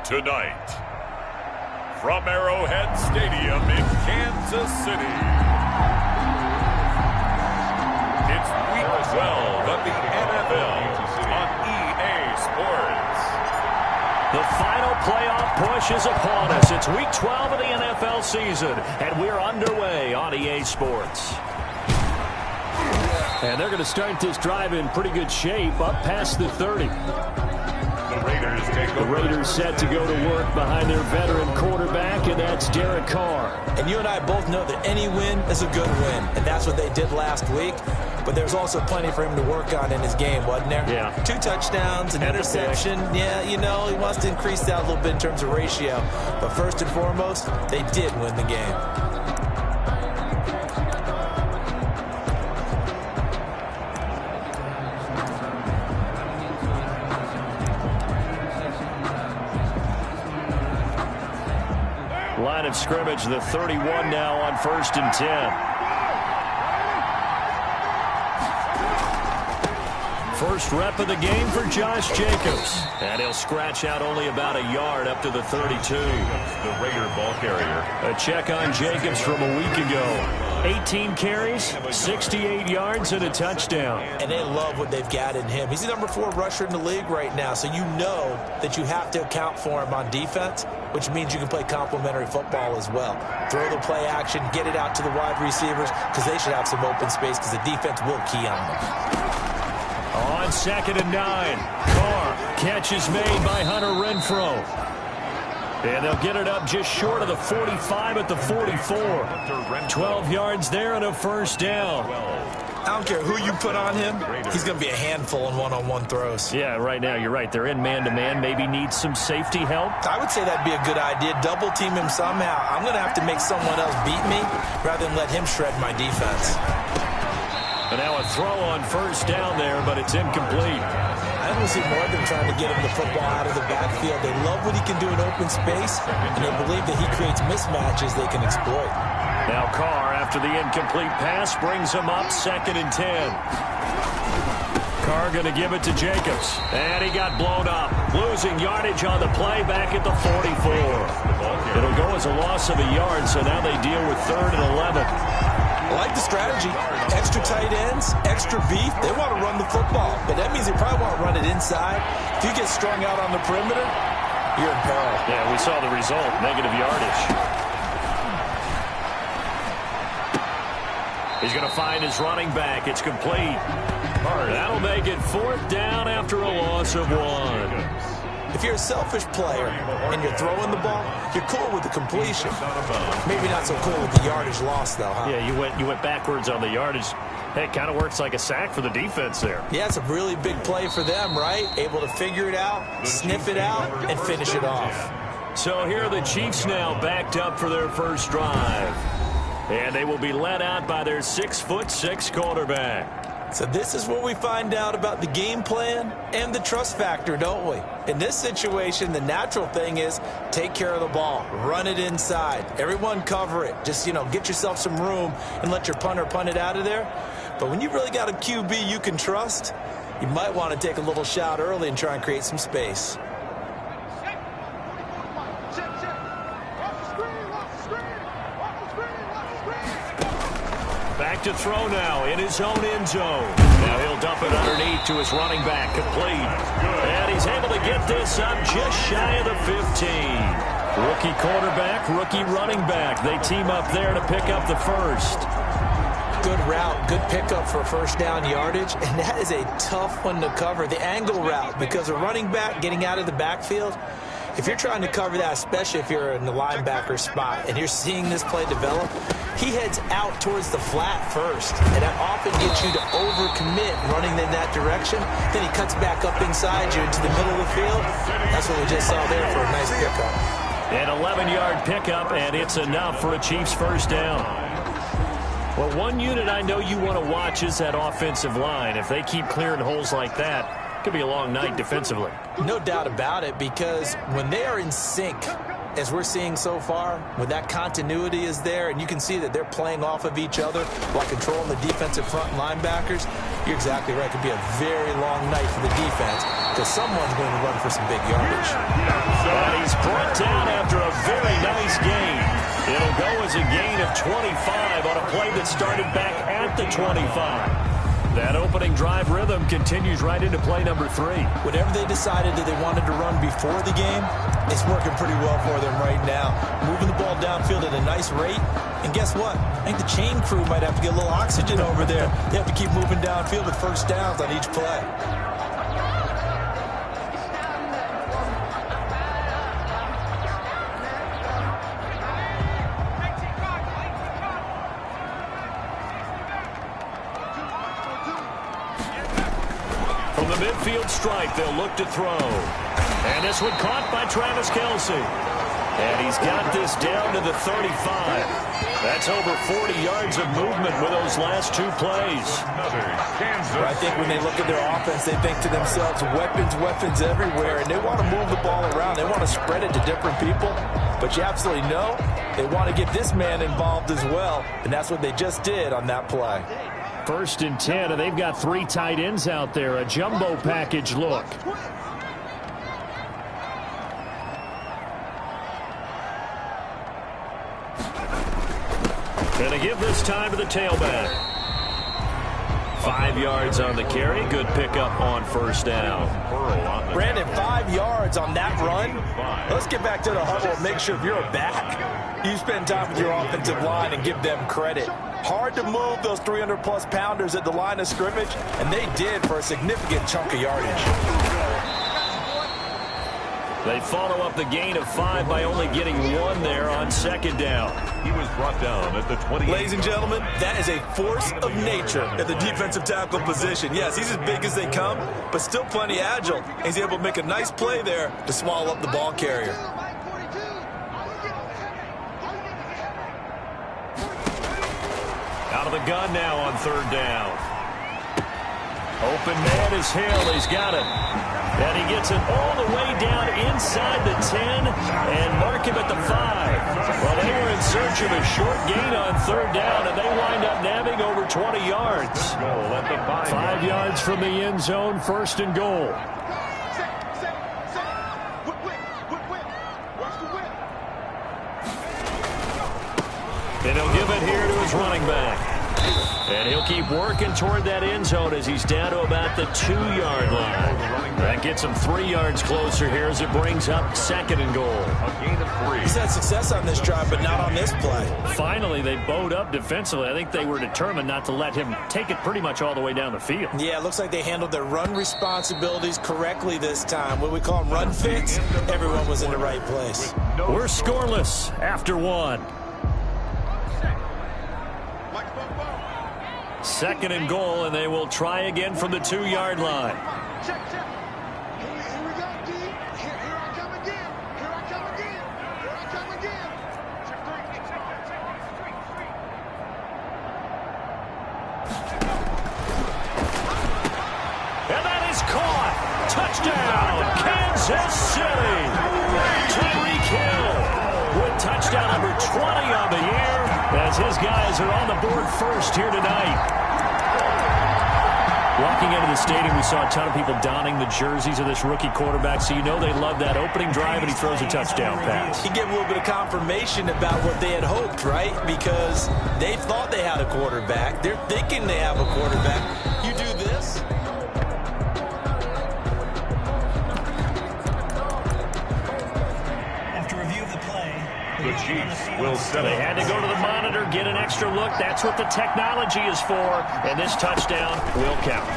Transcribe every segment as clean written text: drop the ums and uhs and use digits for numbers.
Tonight, from Arrowhead Stadium in Kansas City, it's Week 12 of the NFL on EA Sports. The final playoff push is upon us. It's Week 12 of the NFL season, and we're underway on EA Sports. And they're going to start this drive in pretty good shape, up past the 30. The Raiders set to go to work behind their veteran quarterback, and that's Derek Carr. And you and I both know that any win is a good win, and that's what they did last week. But there's also plenty for him to work on in his game, wasn't there? Yeah. 2 touchdowns, an interception. Yeah, you know, he wants to increase that a little bit in terms of ratio. But first and foremost, they did win the game. Line of scrimmage, the 31 now on 1st and 10. First rep of the game for Josh Jacobs. And he'll scratch out only about a yard up to the 32. The Raider ball carrier. A check on Jacobs from a week ago. 18 carries, 68 yards, and a touchdown. And they love what they've got in him. He's the number 4 rusher in the league right now, so you know that you have to account for him on defense, which means you can play complementary football as well. Throw the play action, get it out to the wide receivers, because they should have some open space, because the defense will key on them. On 2nd and 9, Carr, catch is made by Hunter Renfrow. And they'll get it up just short of the 45 at the 44. 12 yards there and a first down. I don't care who you put on him, he's going to be a handful in one-on-one throws. Yeah, right now you're right. They're in man-to-man, maybe need some safety help. I would say that'd be a good idea. Double team him somehow. I'm going to have to make someone else beat me rather than let him shred my defense. And now a throw on first down there, but it's incomplete. I don't see more of them trying to get him the football out of the backfield. They love what he can do in open space, and they believe that he creates mismatches they can exploit. Now Carr, after the incomplete pass, brings him up 2nd and 10. Carr going to give it to Jacobs. And he got blown up. Losing yardage on the play back at the 44. It'll go as a loss of a yard, so now they deal with 3rd and 11. I like the strategy. Extra tight ends, extra beef. They want to run the football, but that means they probably want to run it inside. If you get strung out on the perimeter, you're in peril. Yeah, we saw the result, negative yardage. He's going to find his running back. It's complete. That'll make it 4th down after a loss of 1. If you're a selfish player and you're throwing the ball, you're cool with the completion. Maybe not so cool with the yardage loss, though, huh? Yeah, you went backwards on the yardage. Hey, it kind of works like a sack for the defense there. Yeah, it's a really big play for them, right? Able to figure it out, sniff it out, and finish it off. So here are the Chiefs now backed up for their first drive. And they will be led out by their 6'6" quarterback. So this is where we find out about the game plan and the trust factor, don't we? In this situation, the natural thing is take care of the ball, run it inside. Everyone cover it. Just, get yourself some room and let your punter punt it out of there. But when you really got a QB you can trust, you might want to take a little shot early and try and create some space. Back to throw now in his own end zone. Now he'll dump it underneath to his running back, complete. And he's able to get this up just shy of the 15. Rookie quarterback, rookie running back. They team up there to pick up the first. Good route, good pickup for first down yardage, and that is a tough one to cover. The angle route, because a running back getting out of the backfield, if you're trying to cover that, especially if you're in the linebacker spot and you're seeing this play develop, he heads out towards the flat first, and that often gets you to overcommit running in that direction. Then he cuts back up inside you into the middle of the field. That's what we just saw there for a nice pickup. An 11-yard pickup, and it's enough for a Chiefs first down. Well, one unit I know you want to watch is that offensive line. If they keep clearing holes like that, it could be a long night defensively. No doubt about it, because when they are in sync, as we're seeing so far, when that continuity is there, and you can see that they're playing off of each other while controlling the defensive front linebackers, You're exactly right. It could be a very long night for the defense because someone's going to run for some big yardage. And he's brought down after a very nice gain. It'll go as a gain of 25 on a play that started back at the 25. That opening drive rhythm continues right into play number 3. Whatever they decided that they wanted to run before the game, it's working pretty well for them right now. Moving the ball downfield at a nice rate. And guess what? I think the chain crew might have to get a little oxygen over there. They have to keep moving downfield with first downs on each play. From the midfield stripe, they'll look to throw. And this one caught by Travis Kelce. And he's got this down to the 35. That's over 40 yards of movement with those last 2 plays. I think when they look at their offense, they think to themselves, weapons everywhere, and they want to move the ball around. They want to spread it to different people. But you absolutely know they want to get this man involved as well, and that's what they just did on that play. 1st and 10, and they've got 3 tight ends out there. A jumbo package look. Going to give this time to the tailback. 5 yards on the carry. Good pickup on first down. Brandon, 5 yards on that run. Let's get back to the huddle and make sure if you're a back, you spend time with your offensive line and give them credit. Hard to move those 300-plus pounders at the line of scrimmage, and they did for a significant chunk of yardage. They follow up the gain of 5 by only getting 1 there on 2nd down. He was brought down at the 20. Ladies and gentlemen, that is a force of nature at the defensive tackle position. Yes, he's as big as they come, but still plenty agile. He's able to make a nice play there to swallow up the ball carrier. Out of the gun now on 3rd down. Open man is Hill. He's got it. And he gets it all the way down inside the 10 and mark him at the 5. Well, they were in search of a short gain on 3rd down, and they wind up nabbing over 20 yards. 5 yards from the end zone, 1st and goal. And he'll give it here to his running back. And he'll keep working toward that end zone as he's down to about the 2-yard line. That gets him 3 yards closer here as it brings up 2nd and goal. A gain of 3. He's had success on this drive, but not on this play. Finally, they bowed up defensively. I think they were determined not to let him take it pretty much all the way down the field. Yeah, it looks like they handled their run responsibilities correctly this time. What we call them run fits, everyone was in the right place. We're scoreless after 1. 2nd and goal, and they will try again from the 2-yard line. And that is caught. Touchdown, Kansas City. Tyreek Hill with touchdown number 20 on the year as his guys are on the board first here tonight. Walking into the stadium, we saw a ton of people donning the jerseys of this rookie quarterback, so you know they love that opening drive, and he throws a touchdown pass. He gave a little bit of confirmation about what they had hoped, right? Because they thought they had a quarterback. They're thinking they have a quarterback. You do this. After review of the play, The Chiefs will set They up. had to go to the monitor, get an extra look. That's what the technology is for, and this touchdown will count.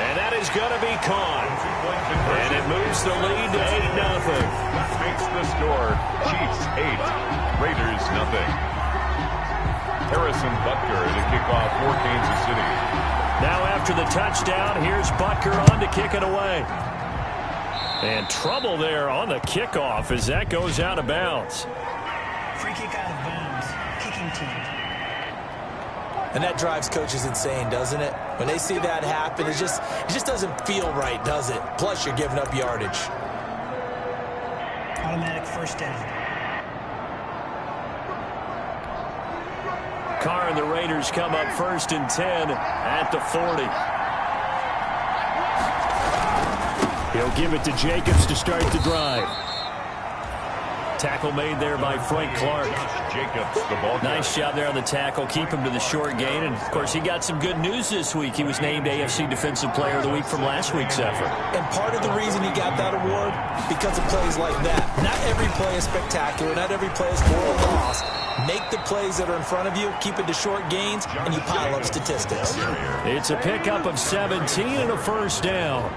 And that is going to be caught. And it moves the lead to 8-0. Makes the score. Chiefs 8, Raiders 0. Harrison Butker to kick off for Kansas City. Now after the touchdown, here's Butker on to kick it away. And trouble there on the kickoff as that goes out of bounds. free kick out of bounds, kicking team. And that drives coaches insane, doesn't it? When they see that happen, it just doesn't feel right, does it? Plus, you're giving up yardage. Automatic 1st down. Carr and the Raiders come up 1st and 10 at the 40. He'll give it to Jacobs to start the drive. Tackle made there by Frank Clark. Jacobs, the ball. Nice job there on the tackle. Keep him to the short gain. And, of course, he got some good news this week. He was named AFC Defensive Player of the Week from last week's effort. And part of the reason he got that award, because of plays like that. Not every play is spectacular. Not every play is for a loss. Make the plays that are in front of you, keep it to short gains, and you pile up statistics. It's a pickup of 17 and a first down.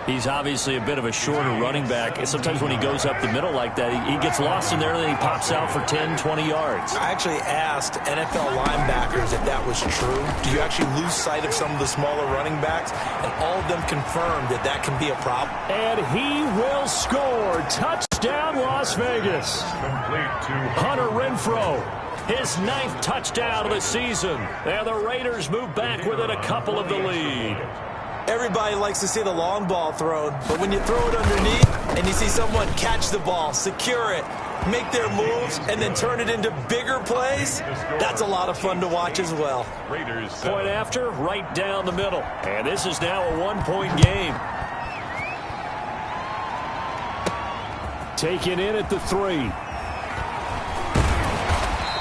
He's obviously a bit of a shorter running back. And sometimes when he goes up the middle like that, he gets lost in there and then he pops out for 10, 20 yards. I actually asked NFL linebackers if that was true. Do you actually lose sight of some of the smaller running backs? And all of them confirmed that that can be a problem. And he will score. Touchdown, Las Vegas. Complete to Hunter Renfrow. His 9th touchdown of the season. And the Raiders move back within a couple of the lead. Everybody likes to see the long ball thrown, but when you throw it underneath and you see someone catch the ball, secure it, make their moves, and then turn it into bigger plays, that's a lot of fun to watch as well. Raiders. Point after, right down the middle. And this is now a 1-point game. Taken in at the 3.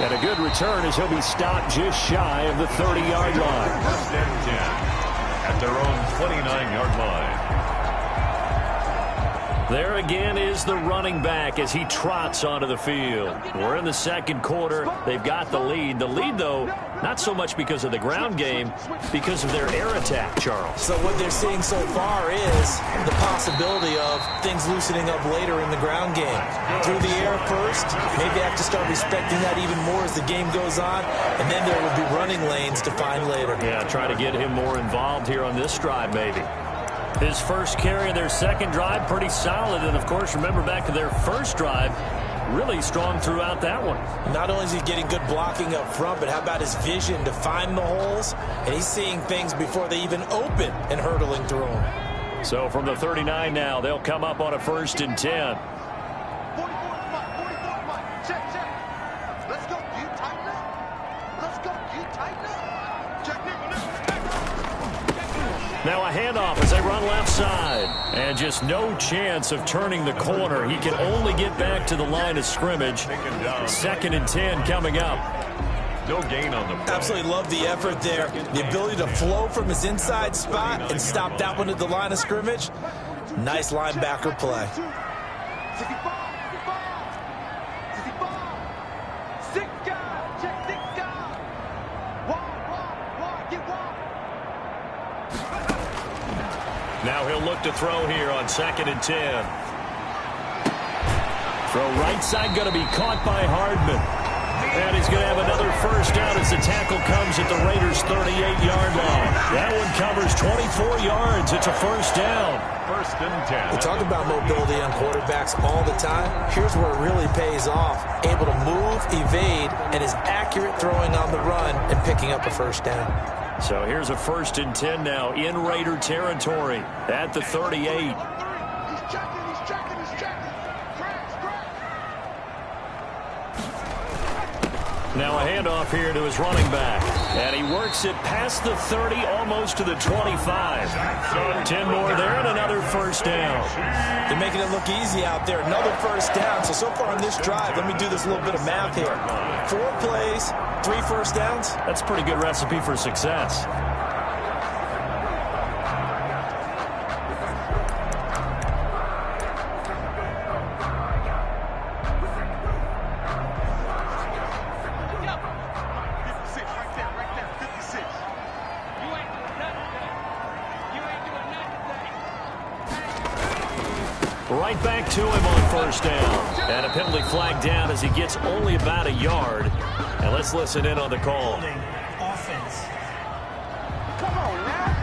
And a good return as he'll be stopped just shy of the 30-yard line. 1st and 10. At their own 29-yard line. There again is the running back as he trots onto the field. We're in the second quarter. They've got the lead. The lead, though, not so much because of the ground game, because of their air attack, Charles. So what they're seeing so far is the possibility of things loosening up later in the ground game. Through the air first, maybe they have to start respecting that even more as the game goes on, and then there will be running lanes to find later. Yeah, try to get him more involved here on this drive, maybe. His first carry of their second drive, pretty solid. And, of course, remember back to their first drive, really strong throughout that one. Not only is he getting good blocking up front, but how about his vision to find the holes? And he's seeing things before they even open and hurdling through them. So from the 39 now, they'll come up on a 1st and 10. Now a handoff as they run left side. And just no chance of turning the corner. He can only get back to the line of scrimmage. 2nd and 10 coming up. No gain on the play. Absolutely love the effort there. The ability to flow from his inside spot and stop that one at the line of scrimmage. Nice linebacker play. Now he'll look to throw here on 2nd and 10. Throw right side going to be caught by Hardman. And he's going to have another first down as the tackle comes at the Raiders' 38-yard line. That one covers 24 yards. It's a first down. 1st and 10. We talk about mobility on quarterbacks all the time. Here's where it really pays off. Able to move, evade, and is accurate throwing on the run and picking up a first down. So here's a 1st and 10 now in Raider territory at the 38. Now a handoff here to his running back. And he works it past the 30, almost to the 25. 10 more there and another first down. They're making it look easy out there. Another first down. So far on this drive, let me do this little bit of math here. 4 plays, 3 first downs. That's a pretty good recipe for success. Right back to him on first down. And a penalty flag down as he gets only about a yard. And let's listen in on the call. Offense. Come on now.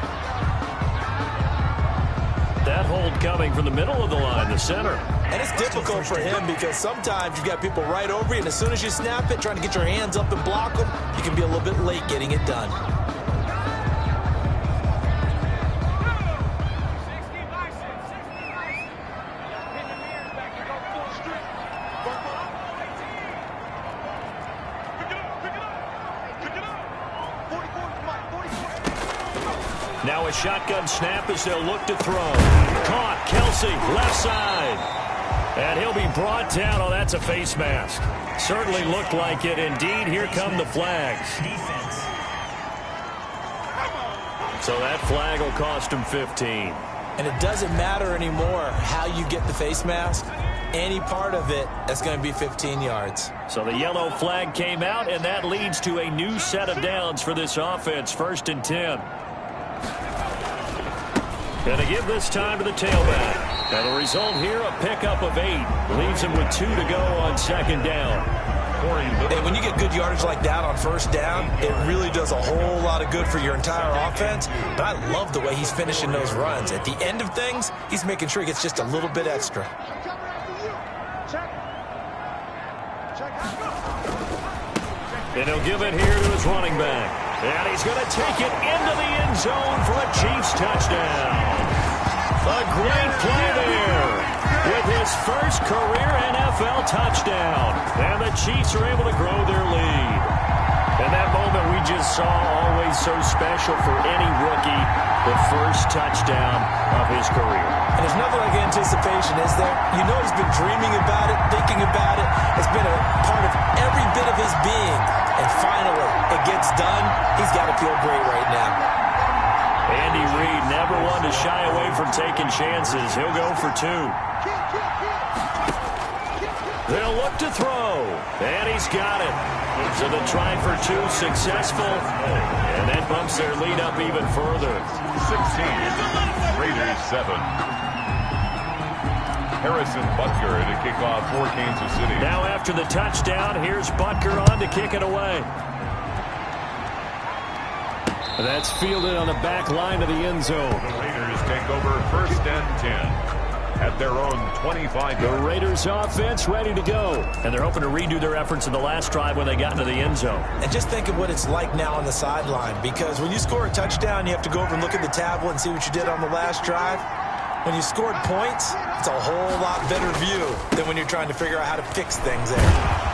That hold coming from the middle of the line, the center. And it's difficult for him because sometimes you've got people right over you, and as soon as you snap it, trying to get your hands up and block them, you can be a little bit late getting it done. Pick it up. Now a shotgun snap as they'll look to throw. Caught. Kelsey, left side. And he'll be brought down. Oh, that's a face mask. Certainly looked like it. Indeed, here come the flags. Defense. So that flag will cost him 15. And it doesn't matter anymore how you get the face mask. Any part of it, that's going to be 15 yards. So the yellow flag came out, and that leads to a new set of downs for this offense. 1st and 10. Going to give this time to the tailback. And the result here, a pickup of 8. Leaves him with 2 to go on 2nd down. And when you get good yardage like that on 1st down, it really does a whole lot of good for your entire offense. But I love the way he's finishing those runs. At the end of things, he's making sure he gets just a little bit extra. And he'll give it here to his running back. And he's going to take it into the end zone for a Chiefs touchdown. A great play there with his first career NFL touchdown. And the Chiefs are able to grow their lead. And that moment we just saw, always so special for any rookie, the first touchdown of his career. And there's nothing like anticipation, is there? You know he's been dreaming about it, thinking about it. It's been a part of every bit of his being. And finally, it gets done. He's got to feel great right now. Andy Reid never one to shy away from taking chances. He'll go for 2. They'll look to throw. And he's got it. So the try for 2 successful. And that bumps their lead up even further. 16. Raiders 7. Harrison Butker to kick off for Kansas City. Now after the touchdown, here's Butker on to kick it away. That's fielded on the back line of the end zone. The Raiders take over 1st and 10 at their own 25. The Raiders offense ready to go. And they're hoping to redo their efforts in the last drive when they got into the end zone. And just think of what it's like now on the sideline. Because when you score a touchdown, you have to go over and look at the tablet and see what you did on the last drive. When you scored points, it's a whole lot better view than when you're trying to figure out how to fix things there.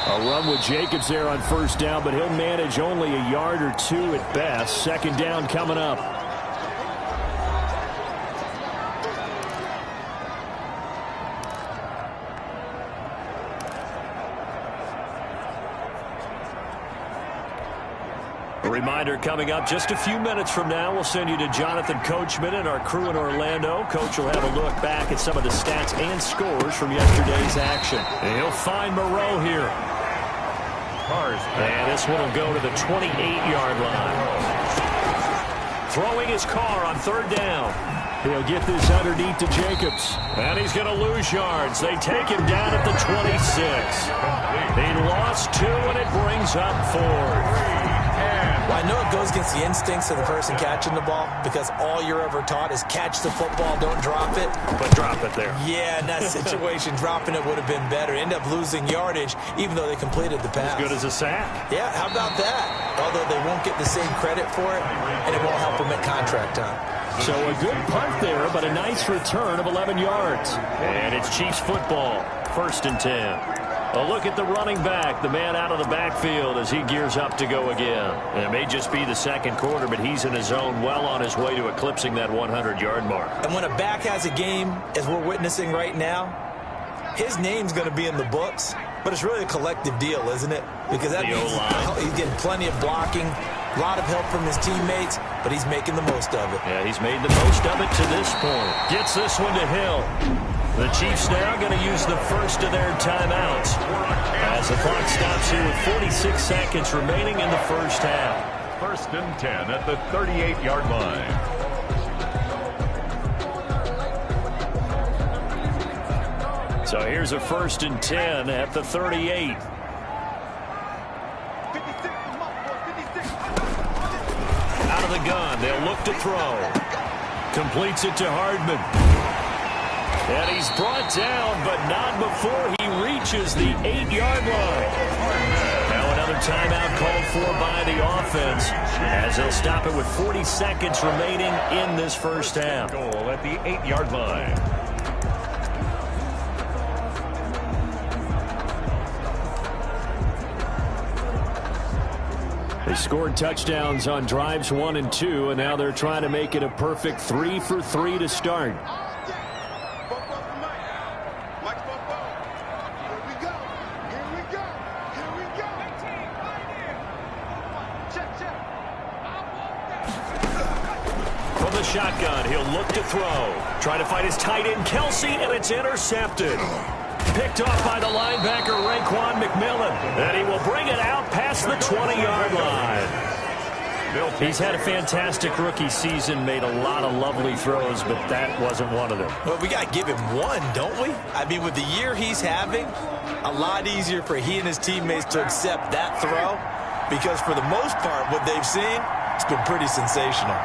A run with Jacobs there on 1st down, but he'll manage only a yard or 2 at best. 2nd down coming up. A reminder coming up just a few minutes from now, we'll send you to Jonathan Coachman and our crew in Orlando. Coach will have a look back at some of the stats and scores from yesterday's action. And he'll find Moreau here. And this one will go to the 28-yard line. Throwing his car on 3rd down. He'll get this underneath to Jacobs. And he's going to lose yards. They take him down at the 26. He lost 2, and it brings up 4. Well, I know it goes against the instincts of the person catching the ball because all you're ever taught is catch the football, don't drop it. But drop it there. Yeah, in that situation, dropping it would have been better. End up losing yardage, even though they completed the pass. As good as a sack. Yeah, how about that? Although they won't get the same credit for it, and it won't help them at contract time. So a good punt there, but a nice return of 11 yards. And it's Chiefs football, 1st and 10. A look at the running back, the man out of the backfield as he gears up to go again. And it may just be the 2nd quarter, but he's in his zone, well on his way to eclipsing that 100-yard mark. And when a back has a game, as we're witnessing right now, his name's going to be in the books, but it's really a collective deal, isn't it? Because that means he's getting plenty of blocking, a lot of help from his teammates, but he's making the most of it. Yeah, he's made the most of it to this point. Gets this one to Hill. The Chiefs now going to use the first of their timeouts as the clock stops here with 46 seconds remaining in the 1st half. 1st and 10 at the 38-yard line. So here's a 1st and 10 at the 38. Out of the gun, they'll look to throw. Completes it to Hardman. And he's brought down, but not before he reaches the 8-yard line. Now another timeout called for by the offense as they'll stop it with 40 seconds remaining in this 1st half. Goal at the 8-yard line. They scored touchdowns on drives 1 and 2, and now they're trying to make it a perfect 3 for 3 to start. From the shotgun, he'll look to throw. Trying to find his tight end, Kelsey, and it's intercepted. Picked off by the linebacker, Raekwon McMillan. And he will bring it out past the 20-yard line. He's had a fantastic rookie season, made a lot of lovely throws, but that wasn't one of them. Well, we got to give him one, don't we? I mean, with the year he's having, a lot easier for he and his teammates to accept that throw, because for the most part, what they've seen, it's been pretty sensational.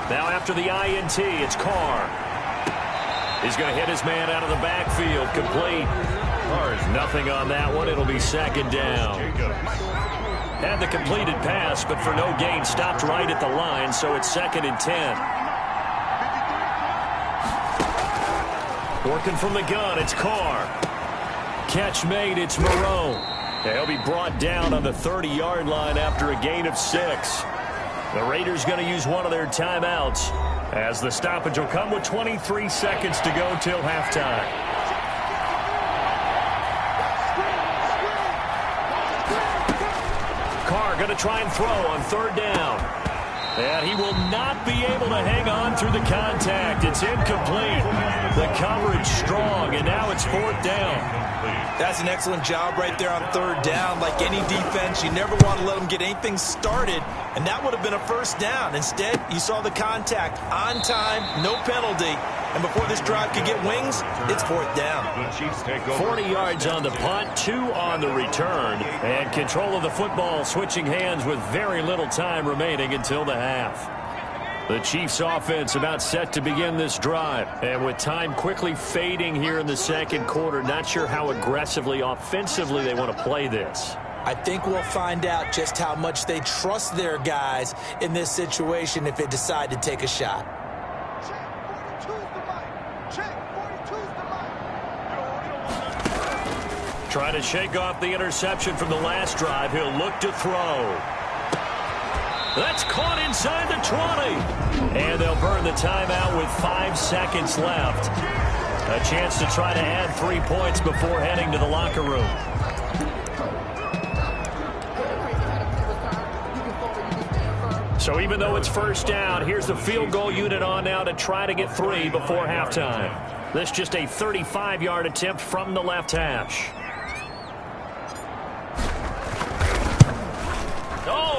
Now after the INT, it's Carr. He's going to hit his man out of the backfield, complete. Nothing on that one. It'll be second down. Had the completed pass, but for no gain, stopped right at the line, so it's 2nd and 10. Working from the gun, it's Carr. Catch made, it's Moreau. He'll be brought down on the 30-yard line after a gain of 6. The Raiders going to use one of their timeouts, as the stoppage will come with 23 seconds to go till halftime. Carr going to try and throw on 3rd down. And he will not be able to hang on through the contact. It's incomplete. The coverage strong, and now it's 4th down. That's an excellent job right there on 3rd down. Like any defense, you never want to let them get anything started, and that would have been a 1st down. Instead, you saw the contact on time, no penalty, and before this drive could get wings, it's 4th down. 40 yards on the punt, 2 on the return, and control of the football switching hands with very little time remaining until the half. The Chiefs offense about set to begin this drive. And with time quickly fading here in the 2nd quarter, not sure how aggressively, offensively they want to play this. I think we'll find out just how much they trust their guys in this situation if they decide to take a shot. Trying to shake off the interception from the last drive. He'll look to throw. That's caught inside the 20. And they'll burn the timeout with 5 seconds left. A chance to try to add 3 points before heading to the locker room. So even though it's 1st down, here's the field goal unit on now to try to get 3 before halftime. This just a 35-yard attempt from the left hash.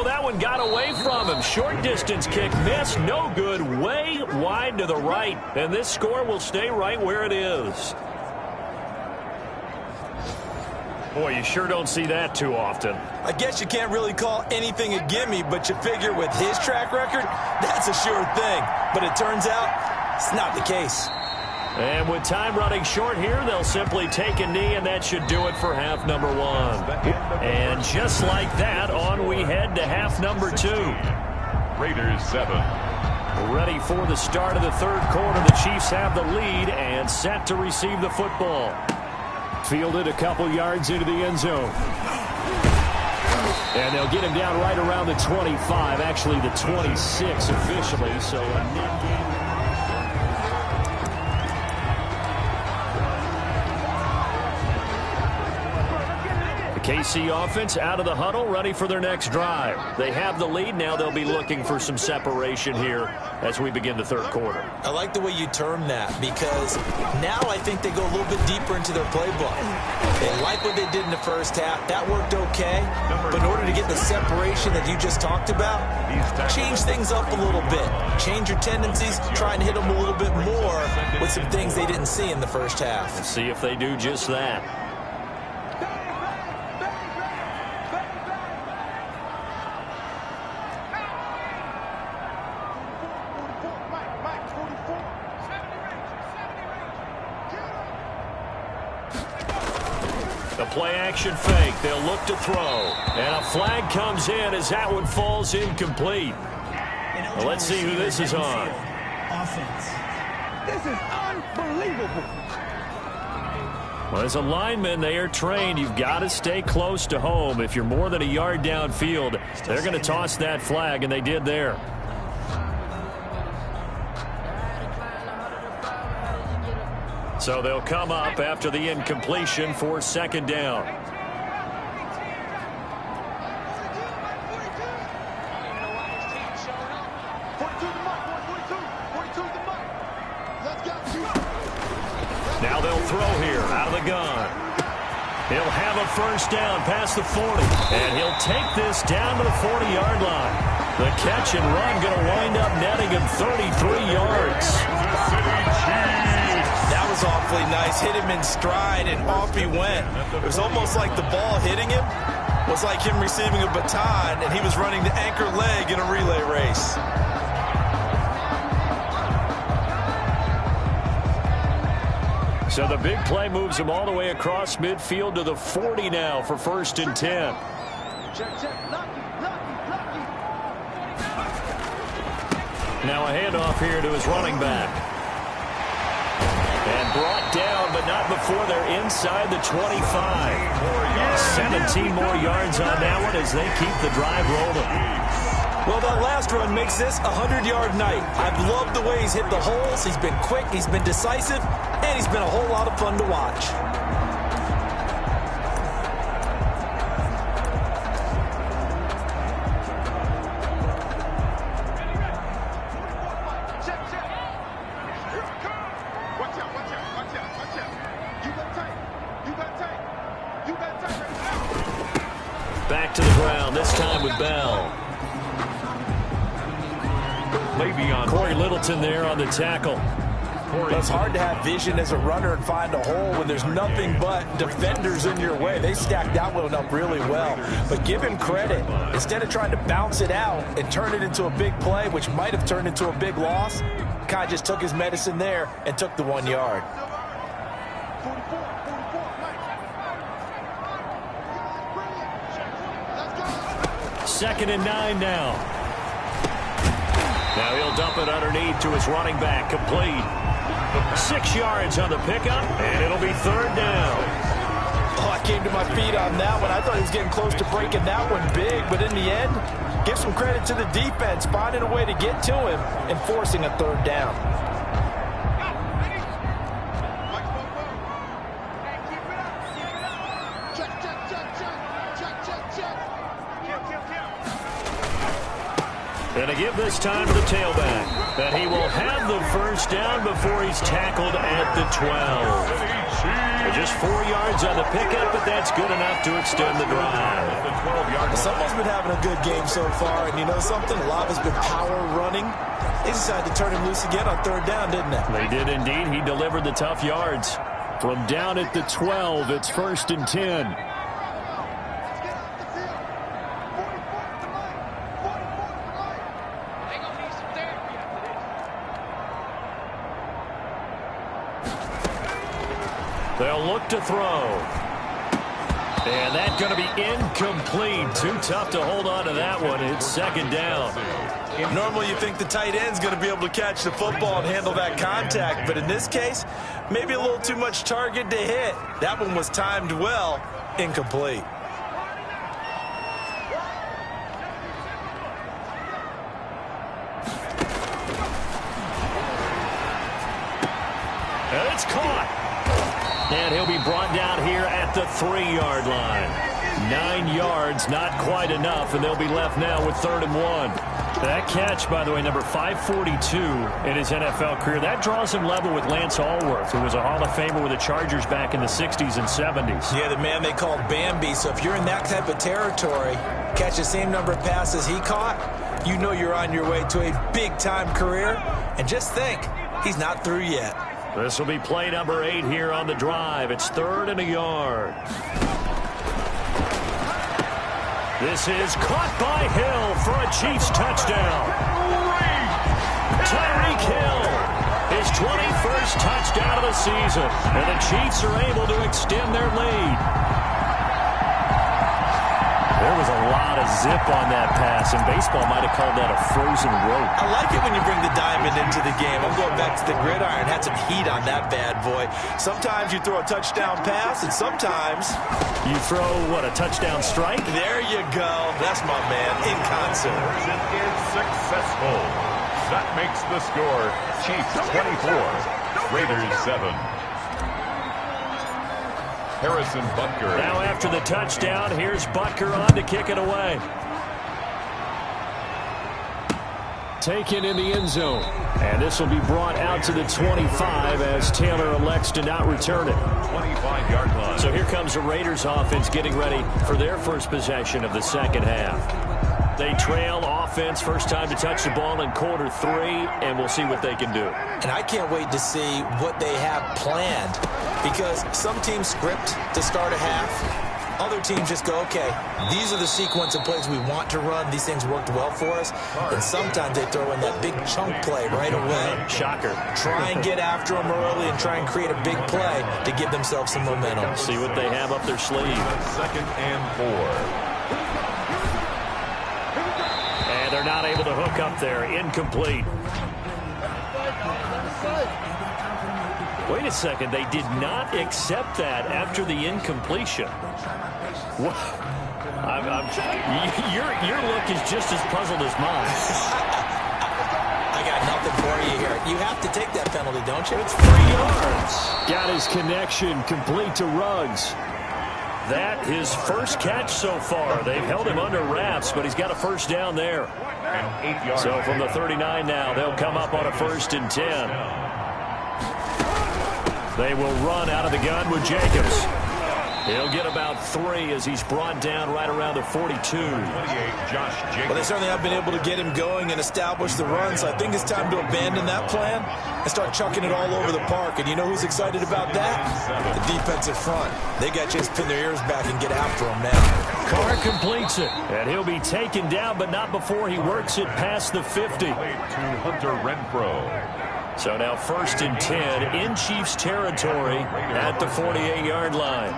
That one got away from him. Short distance kick missed. No good. Way wide to the right. And this score will stay right where it is. Boy, you sure don't see that too often. I guess you can't really call anything a gimme, but you figure with his track record, that's a sure thing. But it turns out it's not the case. And with time running short here, they'll simply take a knee, and that should do it for half number 1. And just like that, on we head to half number 2. Raiders 7. Ready for the start of the 3rd quarter. The Chiefs have the lead and set to receive the football. Fielded a couple yards into the end zone. And they'll get him down right around the 25, actually the 26 officially. So a net gain. KC offense out of the huddle, ready for their next drive. They have the lead. Now they'll be looking for some separation here as we begin the 3rd quarter. I like the way you term that, because now I think they go a little bit deeper into their playbook. They like what they did in the 1st half. That worked okay. But in order to get the separation that you just talked about, change things up a little bit. Change your tendencies, try and hit them a little bit more with some things they didn't see in the 1st half. Let's see if they do just that. The play-action fake. They'll look to throw. And a flag comes in as that one falls incomplete. Well, let's see who this is on. Offense. This is unbelievable. Well, as a lineman, they are trained. You've got to stay close to home. If you're more than a yard downfield, they're going to toss that flag, and they did there. So they'll come up after the incompletion for second down. Now they'll throw here out of the gun. He'll have a first down past the 40, and he'll take this down to the 40-yard line. The catch and run going to wind up netting him 33 yards. That was awfully nice. Hit him in stride, and off he went. It was almost like the ball hitting him was like him receiving a baton, and he was running the anchor leg in a relay race. So the big play moves him all the way across midfield to the 40 now for 1st and 10. Now a handoff here to his running back. And brought down, but not before they're inside the 25. 17 more yards on that one as they keep the drive rolling. Well, that last run makes this a 100-yard night. I've loved the way he's hit the holes. He's been quick, he's been decisive, and he's been a whole lot of fun to watch. Back to the ground, this time with Bell. Corey Littleton there on the tackle. It's hard to have vision as a runner and find a hole when there's nothing but defenders in your way. They stacked that one up really well. But give him credit. Instead of trying to bounce it out and turn it into a big play, which might have turned into a big loss, Kai just took his medicine there and took the 1 yard. Second and 9 now. Now he'll dump it underneath to his running back, complete. 6 yards on the pickup, and it'll be 3rd down. Oh, I came to my feet on that one. I thought he was getting close to breaking that one big, but in the end, give some credit to the defense, finding a way to get to him and forcing a 3rd down. And to give this time to the tailback, that he will have the first down before he's tackled at the 12. Just 4 yards on the pickup, but that's good enough to extend the drive. Someone's been having a good game so far, and you know something? A lot has been power running. They decided to turn him loose again on 3rd down, didn't they? They did indeed. He delivered the tough yards. From down at the 12, it's 1st and 10. They'll look to throw. And that's going to be incomplete. Too tough to hold on to that one. It's 2nd down. Normally you think the tight end's going to be able to catch the football and handle that contact, but in this case, maybe a little too much target to hit. That one was timed well. Incomplete. And it's caught. And he'll be brought down here at the 3-yard line. 9 yards, not quite enough, and they'll be left now with 3rd and 1. That catch, by the way, number 542 in his NFL career, that draws him level with Lance Allworth, who was a Hall of Famer with the Chargers back in the 60s and 70s. Yeah, the man they called Bambi. So if you're in that type of territory, catch the same number of passes he caught, you know you're on your way to a big-time career. And just think, he's not through yet. This will be play number 8 here on the drive. It's 3rd and a yard. This is caught by Hill for a Chiefs touchdown. Tyreek Hill, his 21st touchdown of the season. And the Chiefs are able to extend their lead. There was a lot of zip on that pass, and baseball might have called that a frozen rope. I like it when you bring the diamond into the game. I'm going back to the gridiron. Had some heat on that bad boy. Sometimes you throw a touchdown pass, and sometimes you throw, what, a touchdown strike? There you go. That's my man, in concert. Conversion is successful. That makes the score Chiefs 24, Raiders 7. Harrison Butker. Now after the touchdown, here's Butker on to kick it away. Taken in the end zone. And this will be brought out to the 25 as Taylor elects to not return it. 25-yard line. So here comes the Raiders offense getting ready for their first possession of the second half. They trail offense, first time to touch the ball in quarter 3, and we'll see what they can do. And I can't wait to see what they have planned, because some teams script to start a half. Other teams just go, okay, these are the sequence of plays we want to run. These things worked well for us. And sometimes they throw in that big chunk play right away. Shocker. Try and get after them early and try and create a big play to give themselves some momentum. See what they have up their sleeve. 2nd and 4. And they're not able to hook up there. Incomplete. Wait a second. They did not accept that after the incompletion. What? Your look is just as puzzled as mine. I got nothing for you here. You have to take that penalty, don't you? It's 3 yards. Got his connection complete to Ruggs. That his first catch so far. They've held him under wraps, but he's got a first down there. And 8 yards. So from the 39 now, they'll come up on a 1st and 10. They will run out of the gun with Jacobs. He'll get about 3 as he's brought down right around the 42. 28, Josh Jacobs. Well, they certainly have been able to get him going and establish the run, so I think it's time to abandon that plan and start chucking it all over the park. And you know who's excited about that? The defensive front. They got to just pin their ears back and get after him now. Carr completes it, and he'll be taken down, but not before he works it past the 50. To Hunter Renfrow. So now 1st and 10 in Chiefs territory at the 48-yard line.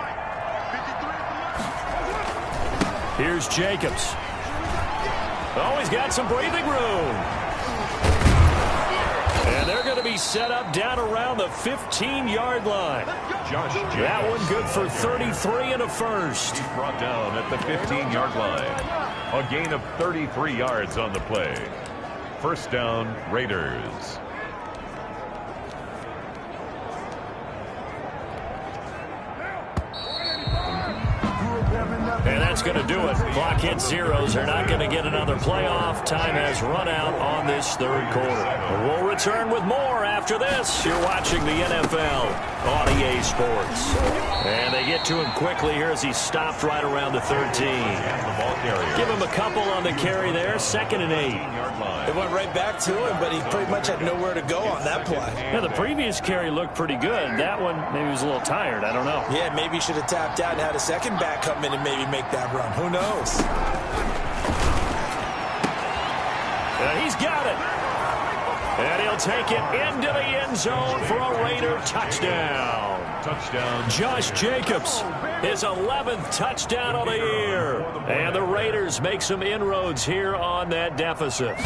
Here's Jacobs. Oh, he's got some breathing room. And they're going to be set up down around the 15-yard line. Josh Jacobs. That one good for 33 and a first. He's brought down at the 15-yard line. A gain of 33 yards on the play. First down, Raiders. And that's going to do it. Clock hits zeros. They're not going to get another playoff. Time has run out on this 3rd quarter. We'll return with more after this. You're watching the NFL on EA Sports. And they get to him quickly here as he's stopped right around the 13. Give him a couple on the carry there. 2nd and 8. It went right back to him, but he pretty much had nowhere to go on that play. Yeah, the previous carry looked pretty good. That one, maybe he was a little tired. I don't know. Yeah, maybe he should have tapped out and had a second back come in and maybe make that run. Who knows? He's got it. And he'll take it into the end zone for a Raider touchdown. Touchdown. Josh Jacobs, his 11th touchdown of the year. And the Raiders make some inroads here on that deficit.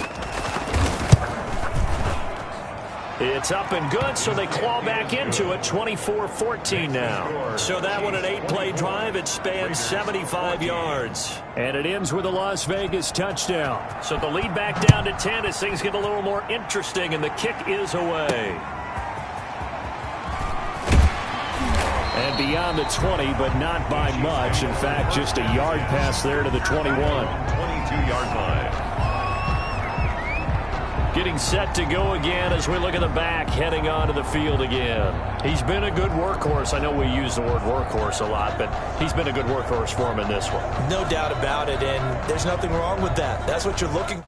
It's up and good, so they claw back into it, 24-14 now. So that one, an 8-play drive, it spans 75 yards. And it ends with a Las Vegas touchdown. So the lead back down to 10 as things get a little more interesting, and the kick is away. And beyond the 20, but not by much. In fact, just a yard pass there to the 21. 22-yard line. Getting set to go again as we look at the back, heading onto the field again. He's been a good workhorse. I know we use the word workhorse a lot, but he's been a good workhorse for him in this one. No doubt about it, and there's nothing wrong with that. That's what you're looking for.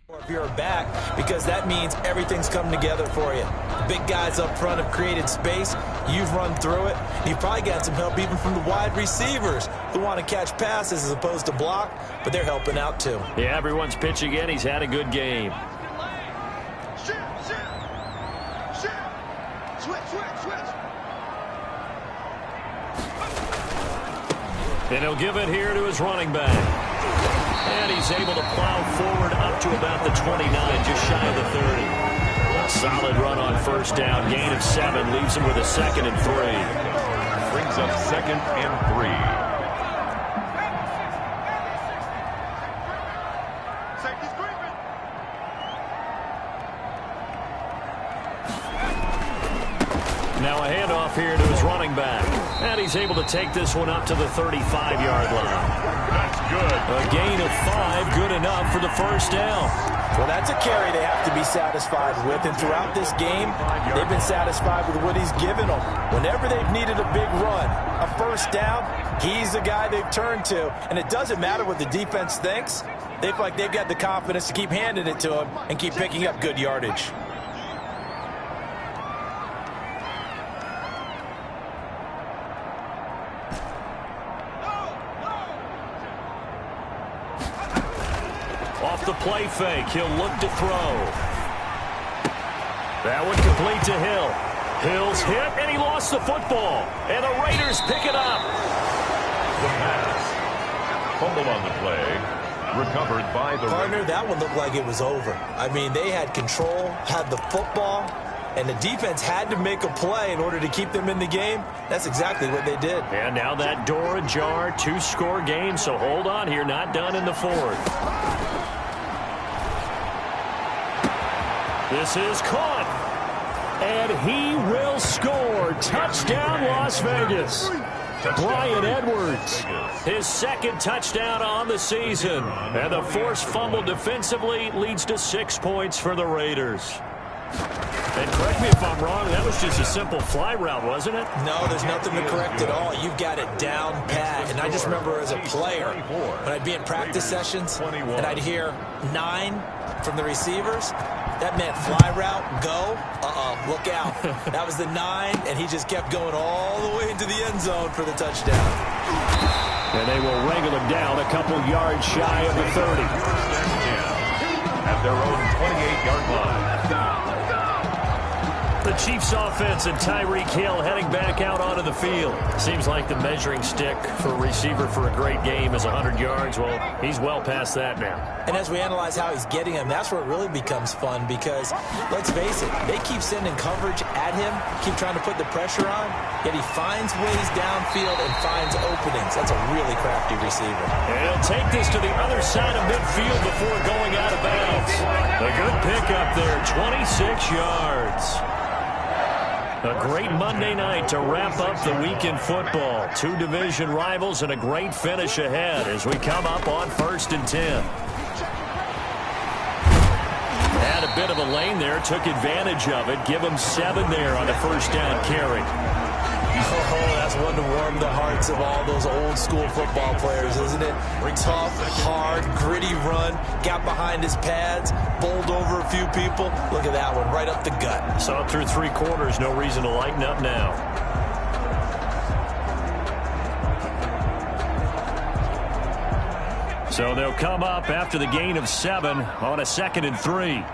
If you're a back, because that means everything's come together for you. Big guys up front have created space. You've run through it. You've probably got some help even from the wide receivers who want to catch passes as opposed to block, but they're helping out too. Yeah, everyone's pitching in. He's had a good game. And he'll give it here to his running back. And he's able to plow forward up to about the 29, just shy of the 30. A solid run on first down. Gain of 7 leaves him with a 2nd and 3. Brings up 2nd and 3. Now a handoff here to his running back. And he's able to take this one up to the 35-yard line. That's good. A gain of 5, good enough for the first down. Well, that's a carry they have to be satisfied with, and throughout this game, they've been satisfied with what he's given them. Whenever they've needed a big run, a first down, he's the guy they've turned to. And it doesn't matter what the defense thinks. They feel like they've got the confidence to keep handing it to him and keep picking up good yardage. Off the play fake, he'll look to throw. That one complete to Hill. Hill's hit, and he lost the football. And the Raiders pick it up. The pass. Fumble on the play. Recovered by the Partner, Raiders. that one looked like it was over. I mean, they had control, had the football, and the defense had to make a play in order to keep them in the game. That's exactly what they did. And now that door ajar, 2-score game, so hold on here, not done in the 4th. This is caught, and he will score. Touchdown, Las Vegas. Bryan Edwards, his 2nd touchdown on the season. And the forced fumble defensively leads to 6 points for the Raiders. And correct me if I'm wrong, that was just a simple fly route, wasn't it? No, there's nothing to correct at all. You've got it down pat. And I just remember as a player, when I'd be in practice sessions, and I'd hear 9 from the receivers, that meant fly route, go, look out. That was the 9, and he just kept going all the way into the end zone for the touchdown. And they will wrangle him down a couple yards shy of the 30. At their own 28-yard line. The Chiefs offense and Tyreek Hill heading back out onto the field. Seems like the measuring stick for a receiver for a great game is 100 yards. Well, he's well past that now. And as we analyze how he's getting him, that's where it really becomes fun because, let's face it, they keep sending coverage at him, keep trying to put the pressure on, yet he finds ways downfield and finds openings. That's a really crafty receiver. And he'll take this to the other side of midfield before going out of bounds. A good pickup there, 26 yards. A great Monday night to wrap up the week in football. 2 division rivals and a great finish ahead as we come up on 1st and 10. Had a bit of a lane there, took advantage of it. Give him 7 there on the first down carry. Oh, that's one to warm the hearts of all those old school football players, isn't it? Tough, hard, gritty run, got behind his pads, bowled over a few people. Look at that one, right up the gut. Saw it through 3 quarters, no reason to lighten up now. So they'll come up after the gain of 7 on a 2nd and 3.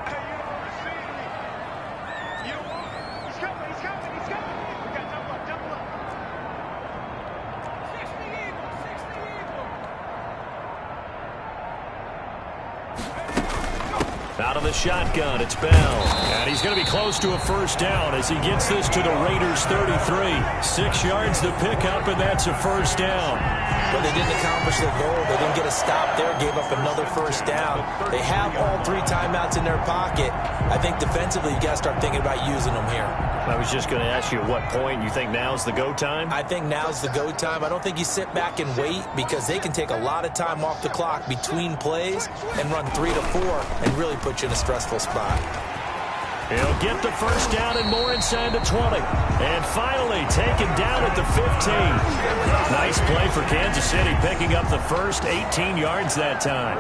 Out of the shotgun, it's Bell. And he's going to be close to a first down as he gets this to the Raiders' 33. 6 yards to pick up, and that's a first down. But they didn't accomplish their goal. They didn't get a stop there, gave up another first down. They have all 3 timeouts in their pocket. I think defensively, you got to start thinking about using them here. I was just going to ask you at what point you think now's the go time? I think now's the go time. I don't think you sit back and wait because they can take a lot of time off the clock between plays and run 3 to 4 and really put you in a stressful spot. He'll get the first down and more inside the 20. And finally taken down at the 15. Nice play for Kansas City, picking up the first 18 yards that time.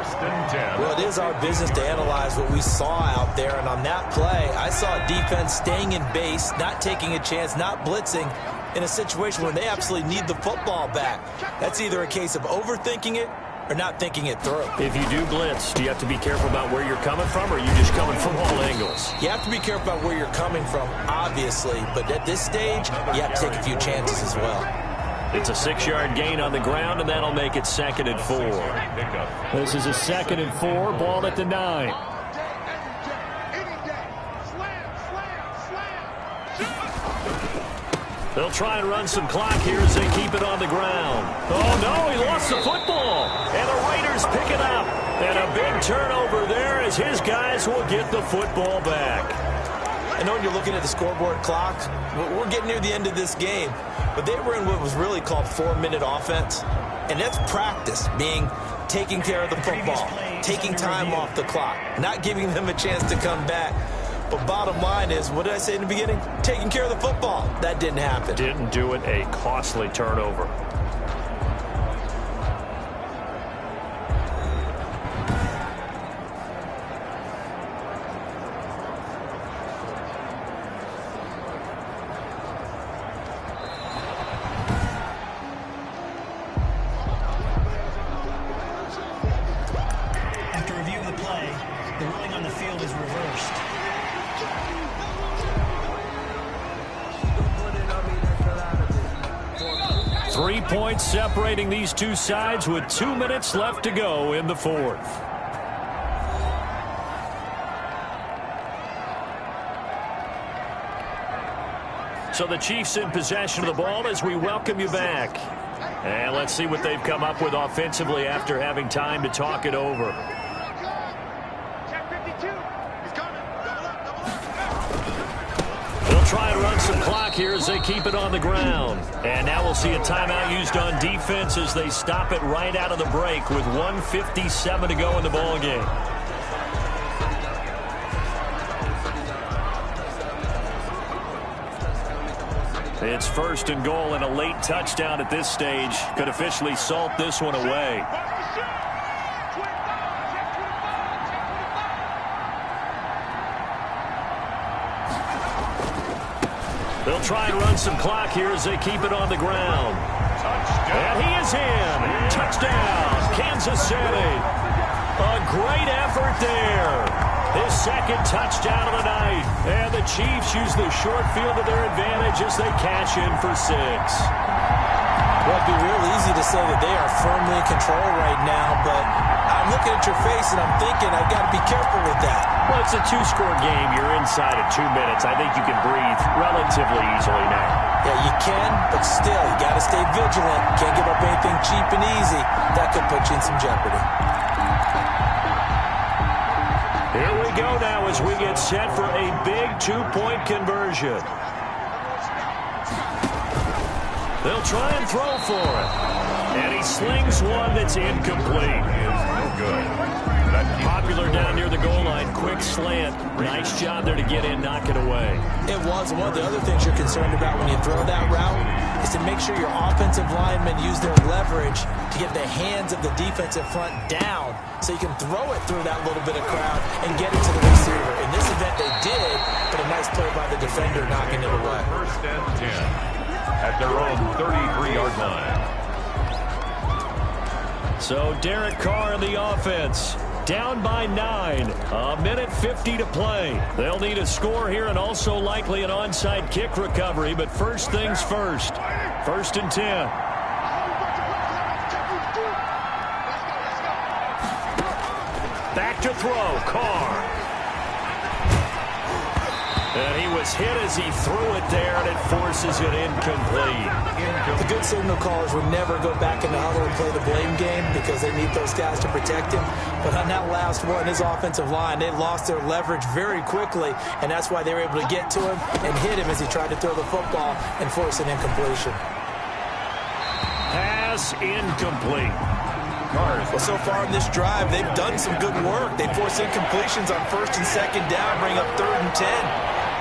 Well, it is our business to analyze what we saw out there. And on that play, I saw a defense staying in base, not taking a chance, not blitzing in a situation where they absolutely need the football back. That's either a case of overthinking it or not thinking it through. If you do blitz, do you have to be careful about where you're coming from, or are you just coming from all angles? You have to be careful about where you're coming from, obviously, but at this stage, you have to take a few chances as well. It's a 6-yard gain on the ground, and that'll make it 2nd and 4. This is a 2nd and 4, ball at the 9. They'll try and run some clock here as they keep it on the ground. Oh, no, he lost the football. And the Raiders pick it up. And a big turnover there as his guys will get the football back. I know when you're looking at the scoreboard clock, we're getting near the end of this game. But they were in what was really called 4-minute offense. And that's practice, being taking care of the football, taking time off the clock, not giving them a chance to come back. But bottom line is, what did I say in the beginning? Taking care of the football. That didn't happen. Didn't do it. A costly turnover. After review of the play, the ruling on the field is reversed. 3 points separating these two sides with 2 minutes left to go in the 4th. So the Chiefs in possession of the ball as we welcome you back. And let's see what they've come up with offensively after having time to talk it over. Try and run some clock here as they keep it on the ground. And now we'll see a timeout used on defense as they stop it right out of the break with 1:57 to go in the ballgame. It's 1st and goal, and a late touchdown at this stage could officially salt this one away. They'll try and run some clock here as they keep it on the ground. And he is in. Touchdown, Kansas City. A great effort there. His 2nd touchdown of the night. And the Chiefs use the short field to their advantage as they cash in for 6. Well, it'd be real easy to say that they are firmly in control right now, but I'm looking at your face and I'm thinking I've got to be careful with that. Well, it's a 2-score game. You're inside of 2 minutes. I think you can breathe relatively easily now. Yeah, you can, but still, you got to stay vigilant. Can't give up anything cheap and easy. That could put you in some jeopardy. Here we go now as we get set for a big 2-point conversion. They'll try and throw for it. And he slings one that's incomplete. No good. Popular down near the goal line. Quick slant. Nice job there to get in, knock it away. It was. One of the other things you're concerned about when you throw that route is to make sure your offensive linemen use their leverage to get the hands of the defensive front down so you can throw it through that little bit of crowd and get it to the receiver. In this event, they did, but a nice play by the defender knocking it away. 1st and 10 at their own 33-yard line. So Derek Carr in the offense. Down by 9. 1:50 to play. They'll need a score here and also likely an onside kick recovery. But first things first. 1st and 10. Back to throw. Carr. And he was hit as he threw it there, and it forces it incomplete. The good signal callers would never go back in the huddle and play the blame game because they need those guys to protect him. But on that last one, his offensive line, they lost their leverage very quickly, and that's why they were able to get to him and hit him as he tried to throw the football and force an incompletion. Pass incomplete. Well, so far in this drive, they've done some good work. They force incompletions on 1st and 2nd down, bring up 3rd and 10.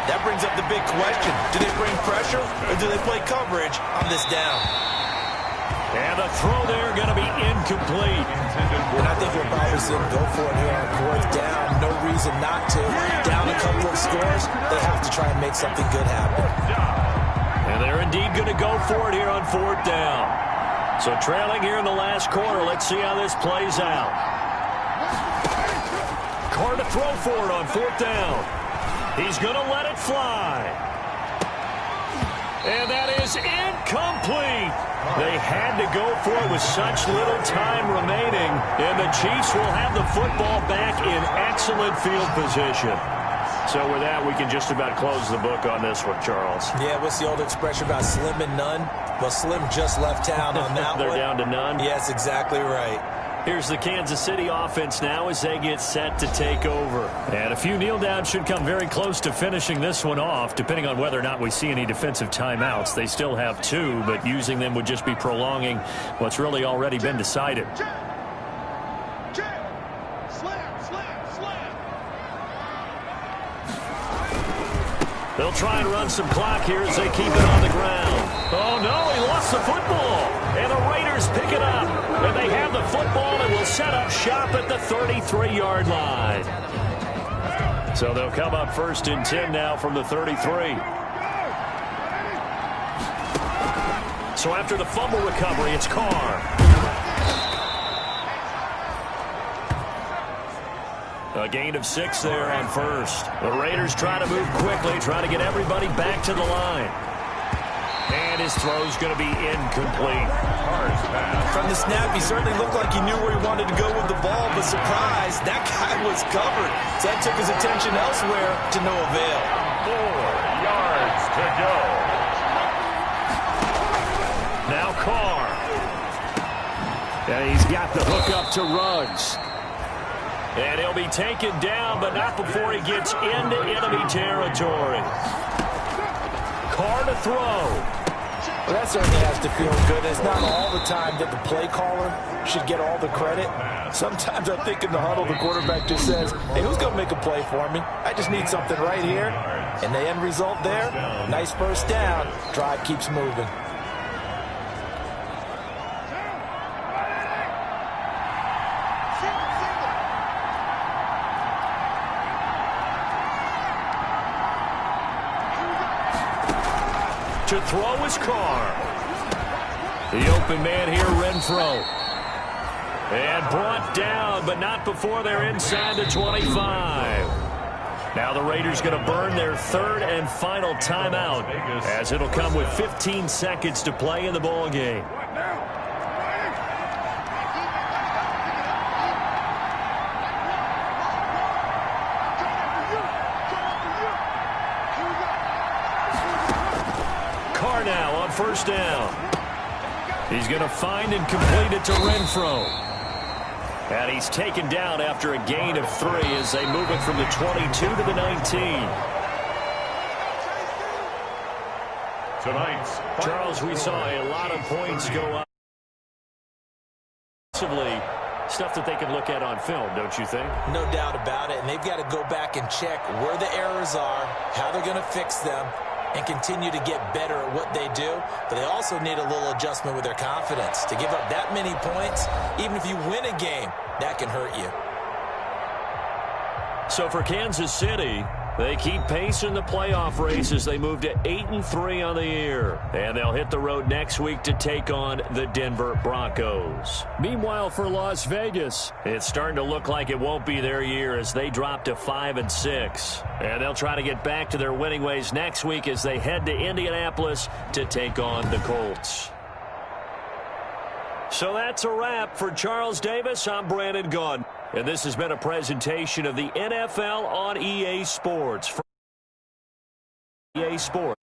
That brings up the big question. Do they bring pressure or do they play coverage on this down? And the throw there going to be incomplete. And I think we'll probably see them go for it here on 4th down. No reason not to. Down a couple of scores, they have to try and make something good happen. And they're indeed going to go for it here on 4th down. So trailing here in the last quarter. Let's see how this plays out. Carr to throw for it on 4th down. He's going to let it fly. And that is incomplete. They had to go for it with such little time remaining. And the Chiefs will have the football back in excellent field position. So with that, we can just about close the book on this one, Charles. Yeah, what's the old expression about slim and none? Well, Slim just left town on that They're one. down to none? Yes, exactly right. Here's the Kansas City offense now as they get set to take over. And a few kneel downs should come very close to finishing this one off, depending on whether or not we see any defensive timeouts. They still have 2, but using them would just be prolonging what's really already been decided. They'll try and run some clock here as they keep it on the ground. Oh, no, he lost the football. And the Raiders pick it up. And they have the football and will set up shop at the 33-yard line. So they'll come up 1st and 10 now from the 33. So after the fumble recovery, it's Carr. A gain of 6 there on 1st. The Raiders try to move quickly, try to get everybody back to the line. And his throw's going to be incomplete. From the snap, he certainly looked like he knew where he wanted to go with the ball, but surprise, that guy was covered. So that took his attention elsewhere to no avail. 4 yards to go. Now Carr. And he's got the hook up to Ruggs. And he'll be taken down, but not before he gets into enemy territory. Carr to throw. Well, that certainly has to feel good. It's not all the time that the play caller should get all the credit. Sometimes I think in the huddle, the quarterback just says, hey, who's going to make a play for me? I just need something right here. And the end result there, nice 1st down. Drive keeps moving. To throw is Carr. The open man here, Renfro. And brought down, but not before they're inside the 25. Now the Raiders going to burn their 3rd and final timeout, as it'll come with 15 seconds to play in the ball game. Now on 1st down. He's going to find and complete it to Renfro. And he's taken down after a gain of 3 as they move it from the 22 to the 19. Tonight's Charles, we saw a lot of points go up. Possibly stuff that they can look at on film, don't you think? No doubt about it. And they've got to go back and check where the errors are, how they're going to fix them, and continue to get better at what they do. But they also need a little adjustment with their confidence. To give up that many points, even if you win a game, that can hurt you. So for Kansas City, they keep pace in the playoff race as they move to 8-3 on the year. And they'll hit the road next week to take on the Denver Broncos. Meanwhile, for Las Vegas, it's starting to look like it won't be their year as they drop to 5-6. And they'll try to get back to their winning ways next week as they head to Indianapolis to take on the Colts. So that's a wrap. For Charles Davis, I'm Brandon Gunn. And this has been a presentation of the NFL on EA Sports. EA Sports.